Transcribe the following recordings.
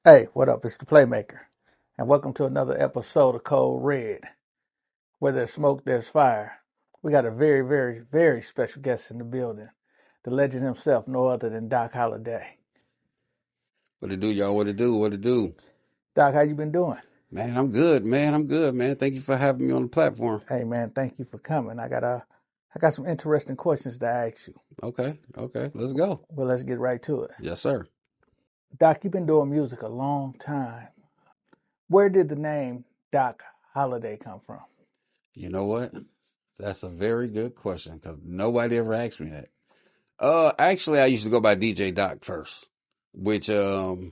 Hey, what up? It's the Playmaker, and welcome to another episode of Code Red. Where there's smoke, there's fire. We got a very, very, very special guest in the building. The legend himself, no other than Doc Holliday. What it do, y'all? What it do? What it do? Doc, how you been doing? Man, I'm good, man. I'm good, man. Thank you for having me on the platform. Hey, man, thank you for coming. I got some interesting questions to ask you. Okay, let's go. Well, let's get right to it. Yes, sir. Doc, you've been doing music a long time. Where did the name Doc Holliday come from? You know what? That's a very good question because nobody ever asked me that. Actually, I used to go by DJ Doc first, which a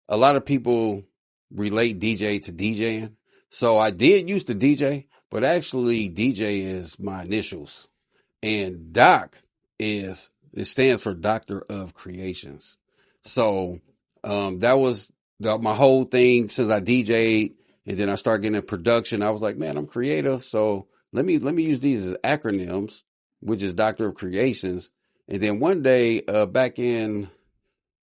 lot of people relate DJ to DJing. So I did used to DJ, but actually DJ is my initials, and Doc it stands for Doctor of Creations. So that was my whole thing since I DJ'd, and then I started getting in production. I was like, man, I'm creative, so let me use these as acronyms, which is Doctor of Creations. And then one day, back in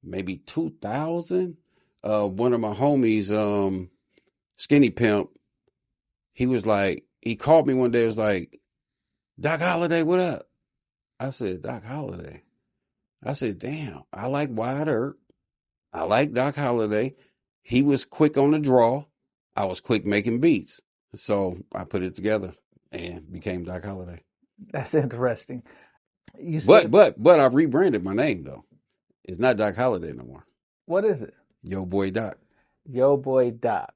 maybe 2000, one of my homies, Skinny Pimp, he called me one day. It was like, Doc Holliday, what up? I said, Doc Holliday. I said, damn, I like Wyatt Earp. I like Doc Holliday. He was quick on the draw. I was quick making beats. So I put it together and became Doc Holliday. That's interesting. You But said, I've rebranded my name though. It's not Doc Holliday no more. what is it? YOBOIDOC. YOBOIDOC.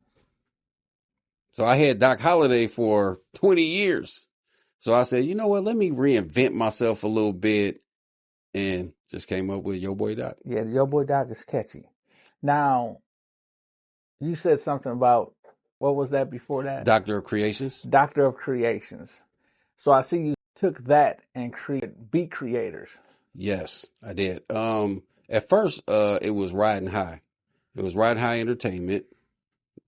So I had Doc Holliday for 20 years. So I said, you know what? Let me reinvent myself a little bit and just came up with YOBOIDOC. Yeah, YOBOIDOC is catchy. Now, you said something about, what was that before that? Doctor of Creations. Doctor of Creations. So I see you took that and created beat creators. Yes, I did. At first, it was Riding High. It was Riding High Entertainment.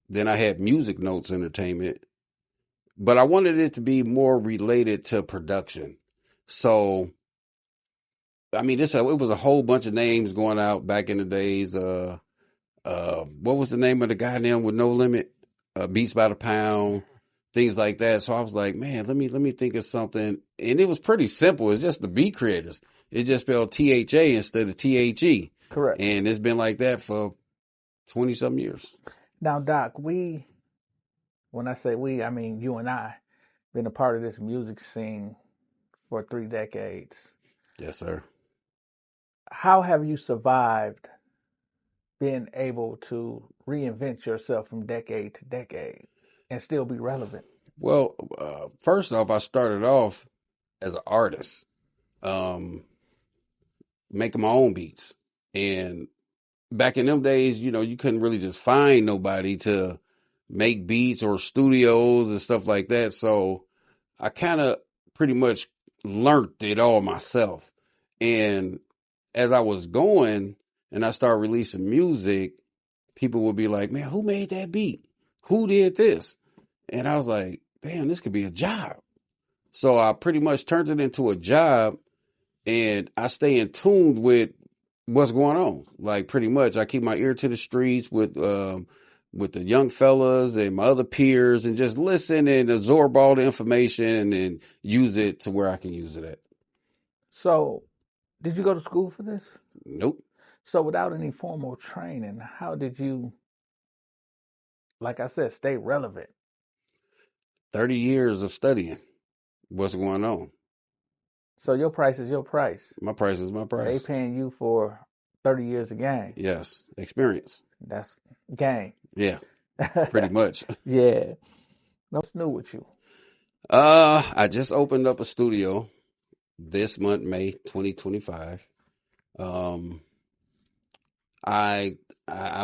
Then I had Music Notes Entertainment, but I wanted it to be more related to production. So, I mean, it was a whole bunch of names going out back in the days. What was the name of the guy now with No Limit? Beats by the Pound, things like that. So I was like, man, let me think of something. And it was pretty simple. It's just the beat creators. It just spelled THA instead of THE. Correct. And it's been like that for 20 some years. Now, Doc, when I say we, I mean you and I, been a part of this music scene for 3 decades. Yes, sir. How have you survived being able to reinvent yourself from decade to decade and still be relevant? Well, first off, I started off as an artist, making my own beats. And back in them days, you couldn't really just find nobody to make beats or studios and stuff like that. So I kind of pretty much learned it all myself. And as I was going and I started releasing music, people would be like, man, who made that beat? Who did this? And I was like, damn, this could be a job. So I pretty much turned it into a job, and I stay in tune with what's going on. Like, pretty much I keep my ear to the streets with the young fellas and my other peers, and just listen and absorb all the information and use it to where I can use it at. So, did you go to school for this? Nope. So, without any formal training, how did you, like I said, stay relevant? 30 years of studying what's going on. So, your price is your price. My price is my They price. paying you for 30 years of game. Yes. Experience. That's game. Yeah. Pretty much. Yeah. What's new with you? I just opened up a studio this month, May 2025. I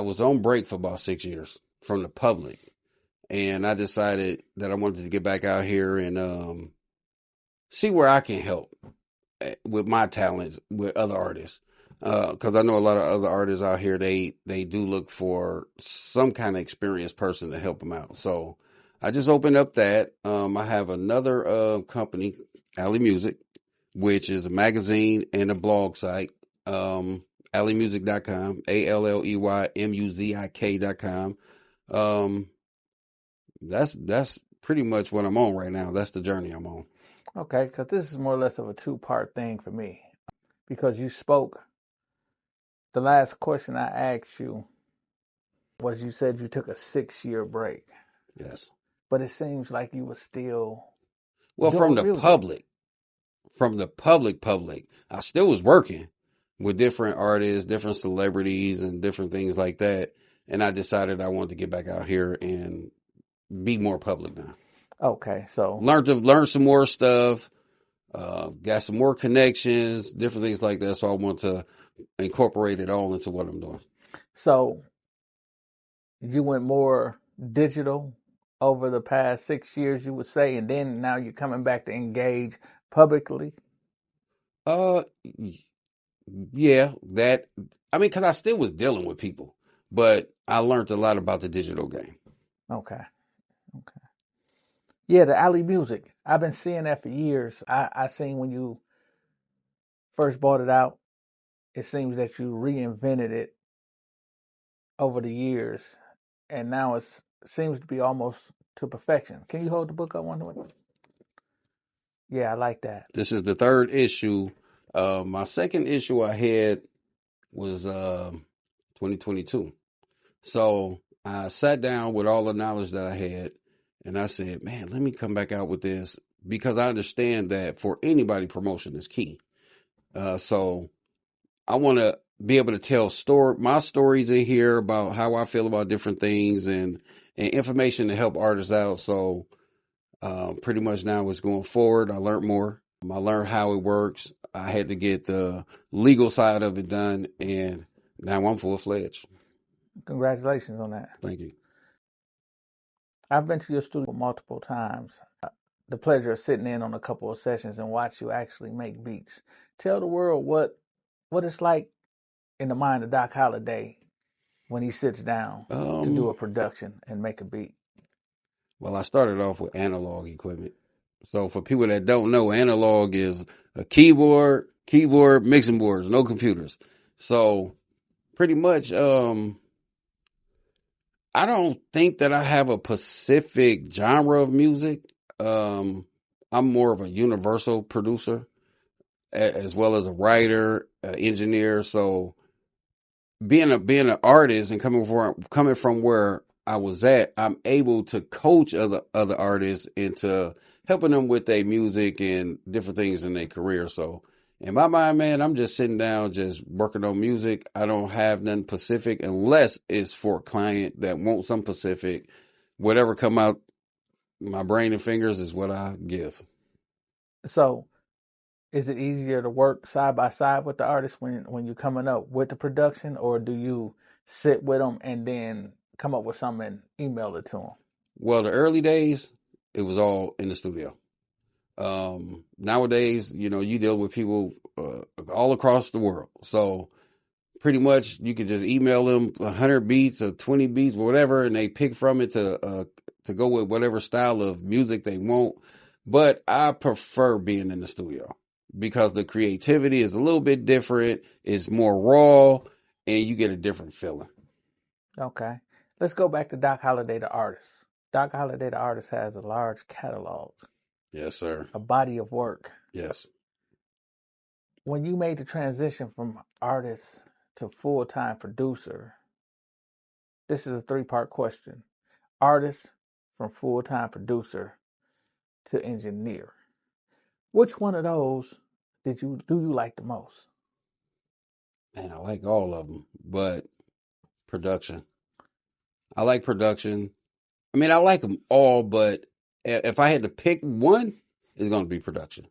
was on break for about 6 years from the public, and I decided that I wanted to get back out here and see where I can help with my talents with other artists. Because I know a lot of other artists out here, they do look for some kind of experienced person to help them out. So I just opened up that. I have another company, Alley Music, which is a magazine and a blog site. alleymusic.com, ALLEYMUZIK.com. That's pretty much what I'm on right now. That's the journey I'm on. Okay, because this is more or less of a two-part thing for me. Because you spoke, the last question I asked you was you said you took a 6-year break. Yes. But it seems like you were still Well, doing music. from the public, I still was working with different artists, different celebrities, and different things like that. And I decided I wanted to get back out here and be more public now. Okay, so Learn some more stuff, got some more connections, different things like that. So I want to incorporate it all into what I'm doing. so you went more digital over the past 6 years, you would say, and then now you're coming back to engage publicly. Uh, yeah, because I still was dealing with people, but I learned a lot about the digital game. Okay. Okay. Yeah, the alley music. I've been seeing that for years. I seen when you first bought it out, it seems that you reinvented it over the years, and now it seems to be almost to perfection. Can you hold the book up one way? Yeah, I like that. This is the third issue. My second issue I had was 2022. So I sat down with all the knowledge that I had, and I said, man, let me come back out with this because I understand that for anybody, promotion is key. So I want to be able to tell my stories in here about how I feel about different things and information to help artists out. So pretty much now it's going forward. I learned more. I learned how it works. I had to get the legal side of it done, and now I'm full-fledged. Congratulations on that. Thank you. I've been to your studio multiple times. The pleasure of sitting in on a couple of sessions and watch you actually make beats. Tell the world what it's like in the mind of Doc Holliday when he sits down to do a production and make a beat. Well, I started off with analog equipment. So for people that don't know, analog is a keyboard, mixing boards, no computers. So pretty much, I don't think that I have a specific genre of music. I'm more of a universal producer as well as a writer, engineer. So being an artist and coming from where I was at, I'm able to coach other artists into helping them with their music and different things in their career. So in my mind, man, I'm just sitting down, just working on music. I don't have nothing specific unless it's for a client that wants some specific. Whatever come out my brain and fingers is what I give. So is it easier to work side by side with the artist when you're coming up with the production, or do you sit with them and then come up with something and email it to them? Well, the early days, it was all in the studio. Nowadays, you deal with people all across the world. So pretty much you could just email them 100 beats or 20 beats, whatever, and they pick from it to go with whatever style of music they want. But I prefer being in the studio because the creativity is a little bit different. It's more raw and you get a different feeling. Okay. Let's go back to Doc Holliday, the artist. Doc Holliday, the artist, has a large catalog. Yes, sir. A body of work. Yes. When you made the transition from artist to full-time producer, this is a 3-part question. Artist from full-time producer to engineer. Which one of those do you like the most? Man, I like all of them, but production. I like production. I mean, I like them all, but if I had to pick one, it's going to be production.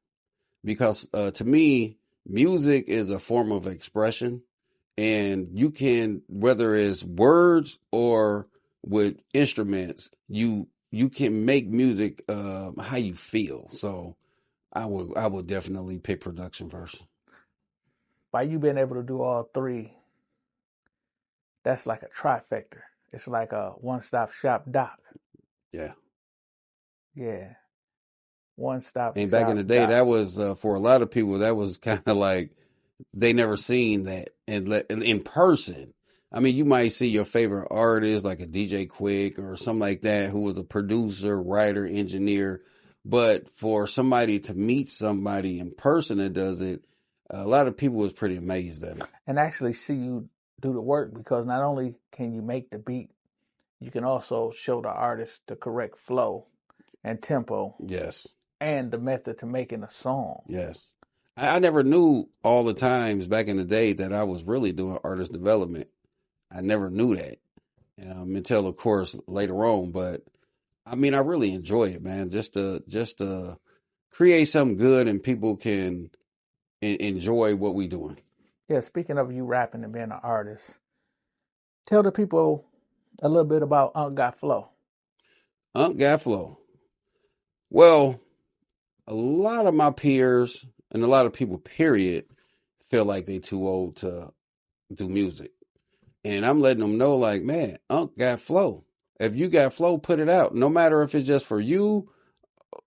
Because to me, music is a form of expression. And you can, whether it's words or with instruments, you can make music how you feel. So I would definitely pick production first. By you being able to do all three, that's like a trifecta. It's like a one-stop shop Doc. Yeah. Yeah. One-stop And back in shop the day, Doc. that was for a lot of people, that was kind of like they never seen that in person. I mean, you might see your favorite artist like a DJ Quick or something like that who was a producer, writer, engineer. But for somebody to meet somebody in person that does it, a lot of people was pretty amazed at it. And actually see you do the work, because not only can you make the beat, you can also show the artist the correct flow and tempo Yes. and the method to making a song. Yes. I never knew all the times back in the day that I was really doing artist development. I never knew that until, of course, later on. But I mean, I really enjoy it, man. Just to create something good and people can enjoy what we doing. Yeah, speaking of you rapping and being an artist, tell the people a little bit about Got Flow. Got flow. Well, a lot of my peers and a lot of people, period, feel like they too old to do music. And I'm letting them know, like, man, got flow. If you got flow, put it out. No matter if it's just for you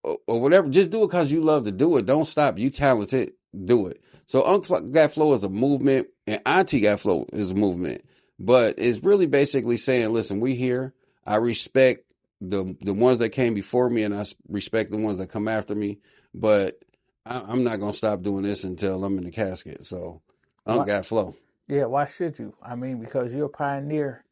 or whatever, just do it because you love to do it. Don't stop. You talented, do it. So Got Flow is a movement, and Auntie Got Flow is a movement. But it's really basically saying, listen, we here. I respect the ones that came before me, and I respect the ones that come after me. But I'm not gonna stop doing this until I'm in the casket. So Got Flow. Yeah, why should you? I mean, because you're a pioneer,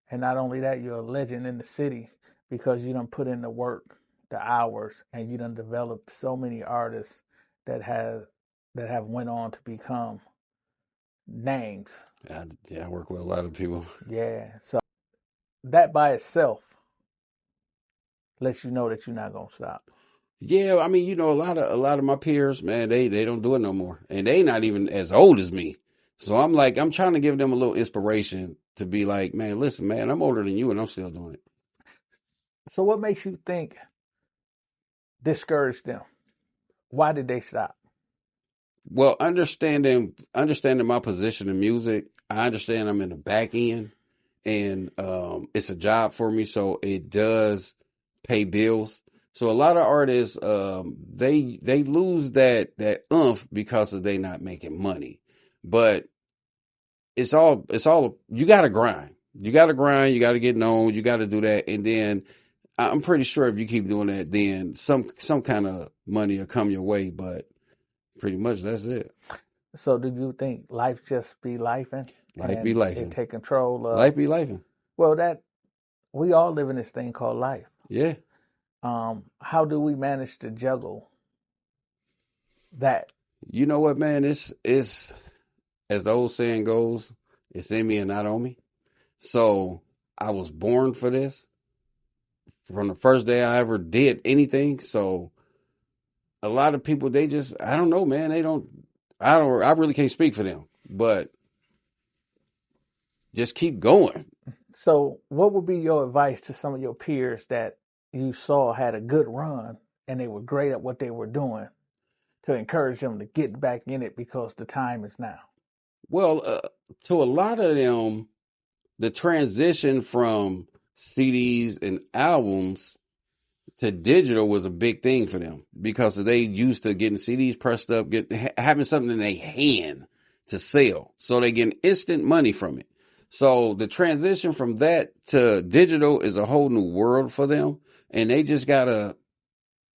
and not only that, you're a legend in the city because you done put in the work, the hours, and you done developed so many artists that have went on to become names. Yeah, I work with a lot of people. Yeah, so that by itself lets you know that you're not gonna stop. Yeah, I mean, a lot of my peers, man, they don't do it no more, and they not even as old as me. So I'm trying to give them a little inspiration to be like, man, listen, man, I'm older than you, and I'm still doing it. So what makes you think discouraged them? Why did they stop? Well, understanding my position in music, I understand I'm in the back end, and it's a job for me, so it does pay bills. So a lot of artists, they lose that oomph because of they not making money. But it's all you got to grind. You got to grind. You got to get known. You got to do that, and then I'm pretty sure if you keep doing that, then some kind of money will come your way. But pretty much that's it. So do you think life just be lifing? Life be And lifing. it take control of Life be lifing. Well, that we all live in this thing called life. Yeah. How do we manage to juggle that? You know what, man? It's as the old saying goes, it's in me and not on me. So I was born for this from the first day I ever did anything. So a lot of people, they just, I don't know, man. I really can't speak for them, but just keep going. So what would be your advice to some of your peers that you saw had a good run and they were great at what they were doing, to encourage them to get back in it because the time is now? Well, to a lot of them, the transition from CDs and albums to digital was a big thing for them because they used to getting CDs pressed up, having something in their hand to sell. So they getting instant money from it. So the transition from that to digital is a whole new world for them. And they just got to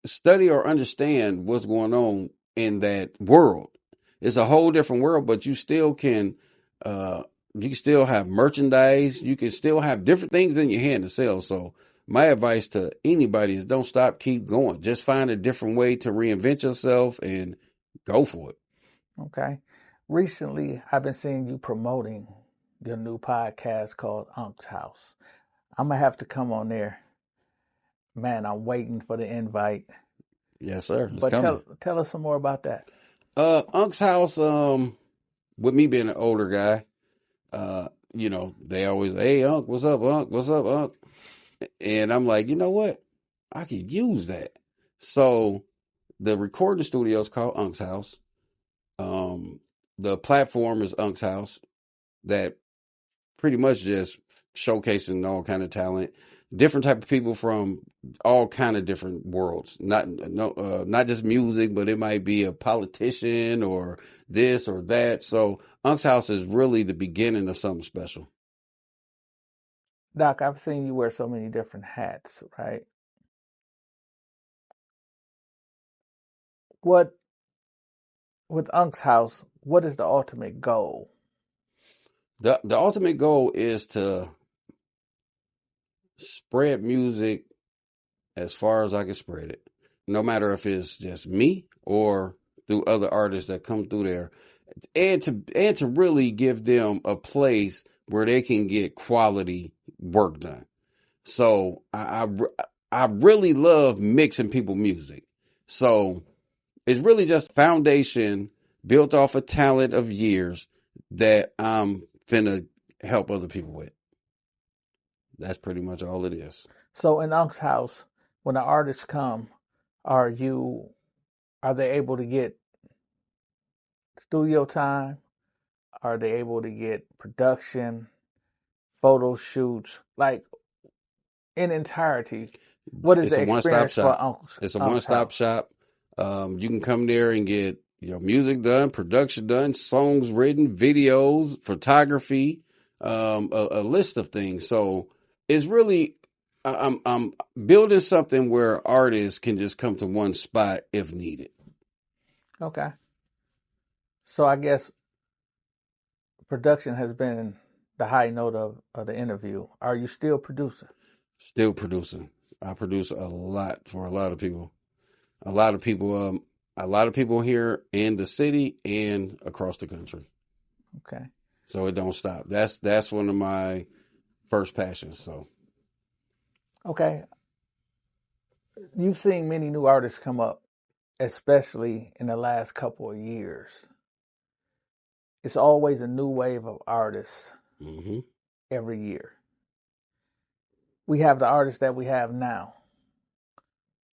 study or understand what's going on in that world. It's a whole different world, but you still can, you can still have merchandise. You can still have different things in your hand to sell. So my advice to anybody is don't stop, keep going. Just find a different way to reinvent yourself and go for it. Okay. Recently, I've been seeing you promoting your new podcast called Unc's House. I'm going to have to come on there. Man, I'm waiting for the invite. Yes, sir. It's But coming. tell us some more about that. Unc's House, with me being an older guy, they always, hey, Unc, what's up, Unc? What's up, Unc? And I'm like, you know what? I could use that. So the recording studio is called Unc's House. The platform is Unc's House, that pretty much just showcasing all kind of talent. different type of people from all kind of different worlds. Not just music, but it might be a politician or this or that. So Unc's House is really the beginning of something special. Doc, I've seen you wear so many different hats, right? What with Unc's House, what is the ultimate goal? The ultimate goal is to spread music as far as I can spread it. No matter if it's just me or through other artists that come through there. And to really give them a place where they can get quality work done. So I really love mixing people music. So it's really just a foundation built off a talent of years that I'm finna help other people with. That's pretty much all it is. So in Unc's House, when the artists come, are they able to get studio time? Are they able to get production, photo shoots, like in entirety? What is It's the a one-stop experience for shop. It's a Unc's one-stop House? shop. You can come there and get music done, production done, songs written, videos, photography, a list of things. So it's really I'm building something where artists can just come to one spot if needed. Okay. So I guess production has been the high note of the interview. Are you still producing? Still producing. I produce a lot for a lot of people. A lot of people. A lot of people here in the city and across the country. Okay. So it don't stop. That's one of my first passions. So Okay. You've seen many new artists come up, especially in the last couple of years. It's always a new wave of artists hmm every year. We have the artists that we have now.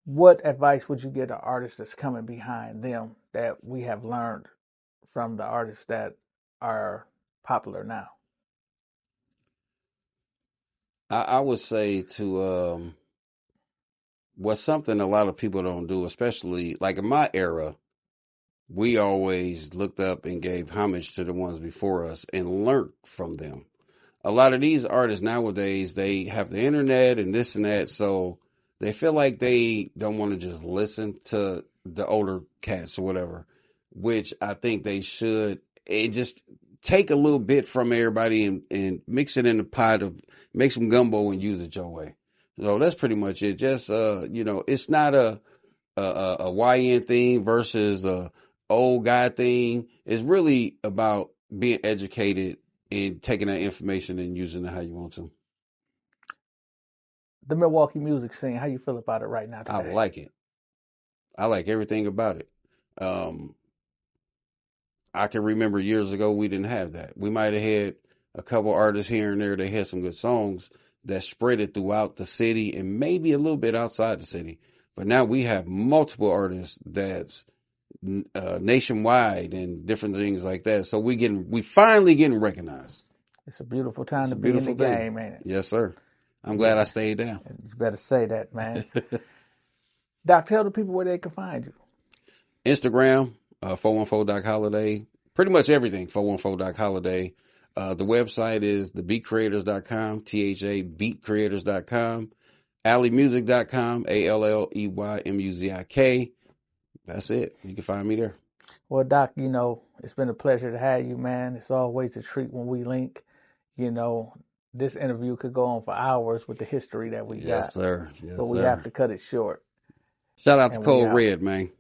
What advice would you give to artists that's coming behind them that we have learned from the artists that are popular now? I would say to what's something a lot of people don't do, especially like in my era, we always looked up and gave homage to the ones before us and learned from them. A lot of these artists nowadays, they have the internet and this and that, so they feel like they don't want to just listen to the older cats or whatever, which I think they should. And just take a little bit from everybody and mix it in a pot of, make some gumbo and use it your way. So that's pretty much it. Just, it's not a YN thing versus a old guy thing. It's really about being educated and taking that information and using it how you want to. The Milwaukee music scene, how you feel about it right now I today? like it. I like everything about it. Um, I can remember years ago we didn't have that. We might have had a couple artists here and there that had some good songs that spread it throughout the city and maybe a little bit outside the city. But now we have multiple artists that's nationwide and different things like that. So we finally getting recognized. It's a beautiful time It's to a be in the beautiful thing. game, ain't it? Yes, sir. I'm glad I Yeah, stayed down. you better say that, man. Doc, tell the people where they can find you. Instagram, 414.holiday. Pretty much everything, 414.holiday. The website is thebeatcreators.com, THA beatcreators.com, alleymusic.com, ALLEYMUZIK. That's it. You can find me there. Well, Doc, it's been a pleasure to have you, man. It's always a treat when we link. You know, this interview could go on for hours with the history that we Yes, got, sir. but Yes, we have sir. to cut it short. Shout out to And we Code out. Red, man.